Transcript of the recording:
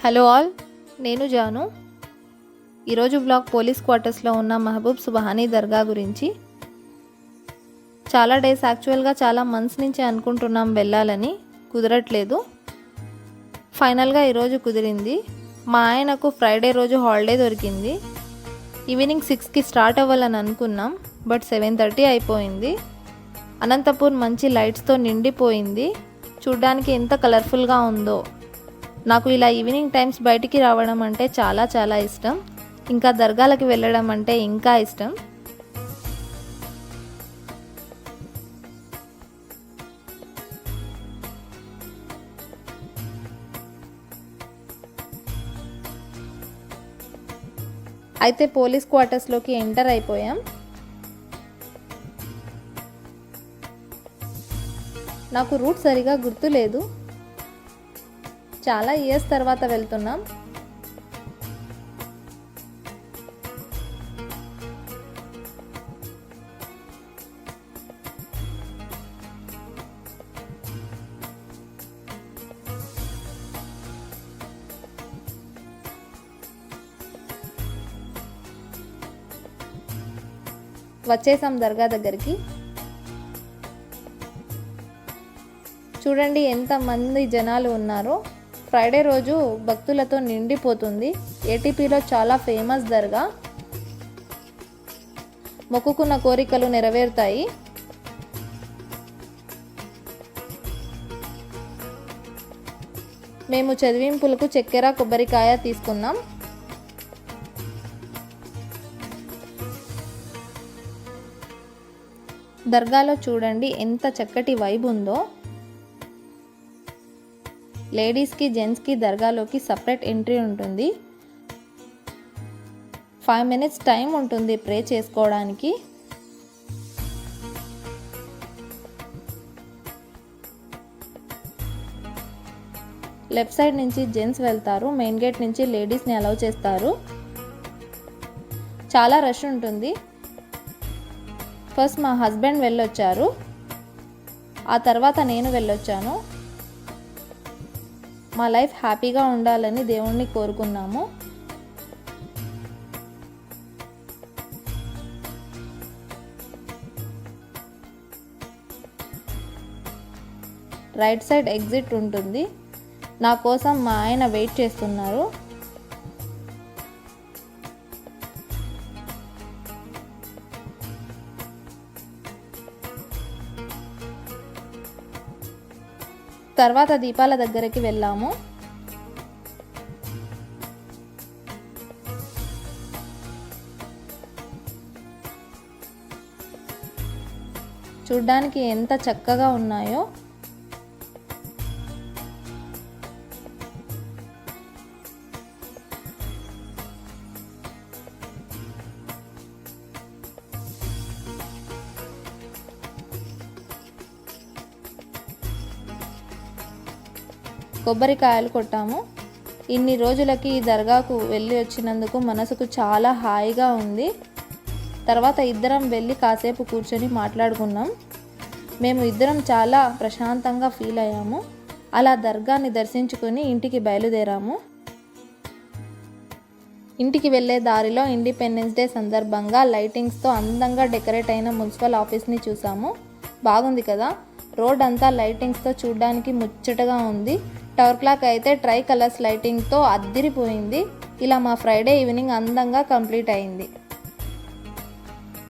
Hello all, నేను జాను. ఈరోజు blog police క్వార్టర్స్లో ఉన్న మహబూబ్ సుబ్హానీ దర్గా గురించి. చాలా డేస్, యాక్చువల్గా చాలా మంత్స్ నుంచి అనుకుంటున్నాం వెళ్ళాలని, కుదరట్లేదు. ఫైనల్గా ఈరోజు కుదిరింది. మా ఆయనకు ఫ్రైడే రోజు హాలిడే దొరికింది. ఈవినింగ్ 6కి స్టార్ట్ అవ్వాలని అనుకున్నాం, బట్ 7:30 అయిపోయింది. అనంతపూర్ మంచి లైట్స్తో నిండిపోయింది. చూడ్డానికి ఎంత కలర్ఫుల్గా ఉందో. నాకు ఇలా ఈవినింగ్ టైమ్స్ బయటికి రావడం అంటే చాలా చాలా ఇష్టం. ఇంకా దర్గాలకి వెళ్ళడం అంటే ఇంకా ఇష్టం. అయితే పోలీస్ క్వార్టర్స్లోకి ఎంటర్ అయిపోయాం. నాకు రూట్ సరిగా గుర్తులేదు. చాలా ఇయర్స్ తర్వాత వెళ్తున్నాం. వచ్చేసాం దర్గా దగ్గరికి. చూడండి ఎంత మంది జనాలు ఉన్నారో. ఫ్రైడే రోజు భక్తులతో నిండిపోతుంది. ఏటీపీలో చాలా ఫేమస్ దర్గా. మొక్కుకున్న కోరికలు నెరవేరుతాయి. మేము చదివింపులకు చక్కెర, కొబ్బరికాయ తీసుకున్నాం. దర్గాలో చూడండి ఎంత చక్కటి వైబ్ ఉందో. లేడీస్కి, జెంట్స్కి దర్గాలోకి సపరేట్ ఎంట్రీ ఉంటుంది. 5 minutes టైం ఉంటుంది ప్రే చేసుకోవడానికి. లెఫ్ట్ సైడ్ నుంచి జెంట్స్ వెళ్తారు, మెయిన్ గేట్ నుంచి లేడీస్ని అలౌ చేస్తారు. చాలా రష్ ఉంటుంది. ఫస్ట్ మా హస్బెండ్ వెళ్ళొచ్చారు, ఆ తర్వాత నేను వెళ్ళొచ్చాను. మా లైఫ్ హ్యాపీగా ఉండాలని దేవుణ్ణి కోరుకున్నాము. రైట్ సైడ్ ఎగ్జిట్ ఉంటుంది. నా కోసం మా ఆయన వెయిట్ చేస్తున్నారు. తర్వాత దీపాల దగ్గరికి వెళ్ళాము. చూడ్డానికి ఎంత చక్కగా ఉన్నాయో. కొబ్బరికాయలు కొట్టాము. ఇన్ని రోజులకి ఈ దర్గాకు వెళ్ళి వచ్చినందుకు మనసుకు చాలా హాయిగా ఉంది. తర్వాత ఇద్దరం వెళ్ళి కాసేపు కూర్చొని మాట్లాడుకున్నాం. మేము ఇద్దరం చాలా ప్రశాంతంగా ఫీల్ అయ్యాము. అలా దర్గాని దర్శించుకొని ఇంటికి బయలుదేరాము. ఇంటికి వెళ్ళే దారిలో ఇండిపెండెన్స్ డే సందర్భంగా లైటింగ్స్తో అందంగా డెకరేట్ అయిన మున్సిపల్ ఆఫీస్ని చూసాము. బాగుంది కదా. రోడ్ అంతా లైటింగ్స్తో చూడడానికి ముచ్చటగా ఉంది. టవర్ క్లాక్ అయితే ట్రై కలర్స్ లైటింగ్తో అద్దిరిపోయింది. ఇలా మా ఫ్రైడే ఈవినింగ్ అందంగా కంప్లీట్ అయింది.